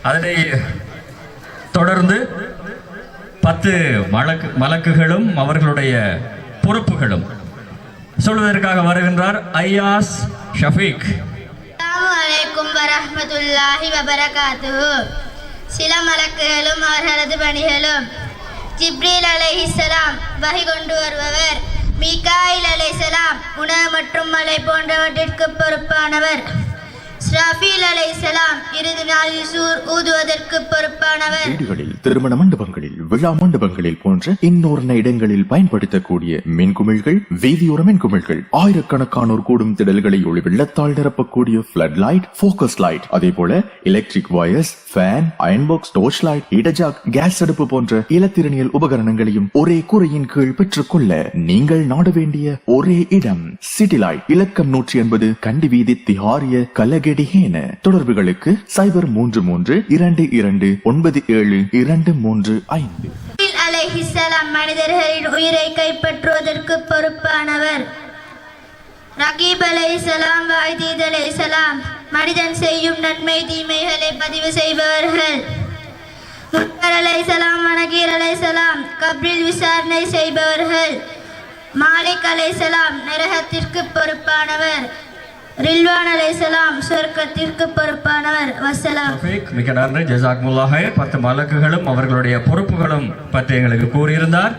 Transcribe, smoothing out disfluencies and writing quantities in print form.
அதனை தொடர்ந்து 10 மலக்குகளும் அவர்களுடைய பொறுப்புகளும் சொல்வதற்காக வருகின்றார் ஐயாஸ் ஷஃபீக். அஸ்ஸலாமு அலைக்கும் வரஹ்மத்துல்லாஹி வபரகாத்துஹு. சில மலக்குகளும் அவர்களது பணிகளும்: ஜிப்ரீல் அலைஹிஸ்ஸலாம் வஹி கொண்டு வருபவர். மீகாயில் அலைஹிஸ்ஸலாம் உணவு மற்றும் மலை போன்றவற்றிற்கு பொறுப்பானவர். இஸ்ராஃபீல் அலைஹிஸ்ஸலாம் இறுதி நாளில் சூர் ஊதுவதற்கு பொறுப்பானவர். வீடுகளில், திருமண மண்டபங்களில், விழா மண்டபங்களில் போன்ற இன்னொரு இடங்களில் பயன்படுத்தக்கூடிய மின்குமிழ்கள், வீதியோர மின்குமிழ்கள், ஆயிரக்கணக்கானோர் கூடும் திடல்களை ஒளி வெள்ளத்தால் நிரப்பக்கூடிய ஃபிளட் லைட், போக்கஸ் லைட், அதே போல electric wires, fan, iron box, torch light, இடஜாக், கேஸ் அடுப்பு போன்ற இலத்திரனியல் உபகரணங்களையும் ஒரே கூரையின் கீழ் பெற்றுக்கொள்ள நீங்கள் நாட வேண்டிய ஒரே இடம் சிட்டி லைட். இலக்கம் 180 கண்டி வீதி, திஹாரிய, கலகேடி. தொடர்புகளுக்கு 0332297235. அலைஹிஸ்ஸலாம் மனிதர்களின் உயிரை கைப்பற்றுவதற்கு பொறுப்பானவர். ரகீப் அலைஹிஸ்ஸலாம், வாய்தீத் அலைஹிஸ்ஸலாம் மனிதன் செய்யும் நன்மை தீமைகளை பதிவு செய்பவர்கள். முன்கர் அலைஹிஸ்ஸலாம், நகீர் அலைஹிஸ்ஸலாம் கப்ரில் விசாரணை செய்பவர்கள். மாலிக் அலைஹிஸ்ஸலாம் நரகத்திற்கு பொறுப்பானவர். ரில்வான் அலைஹிஸ்ஸலாம் சொர்க்கத்திற்கு பொறுப்பானவர். வஸ்ஸலாம். மிக நன்றி, ஜஸாக்குமுல்லாஹ். 10 மலக்குகளும் அவர்களுடைய பொறுப்புகளும் பற்றி எங்களுக்கு கூறியிருந்தார்.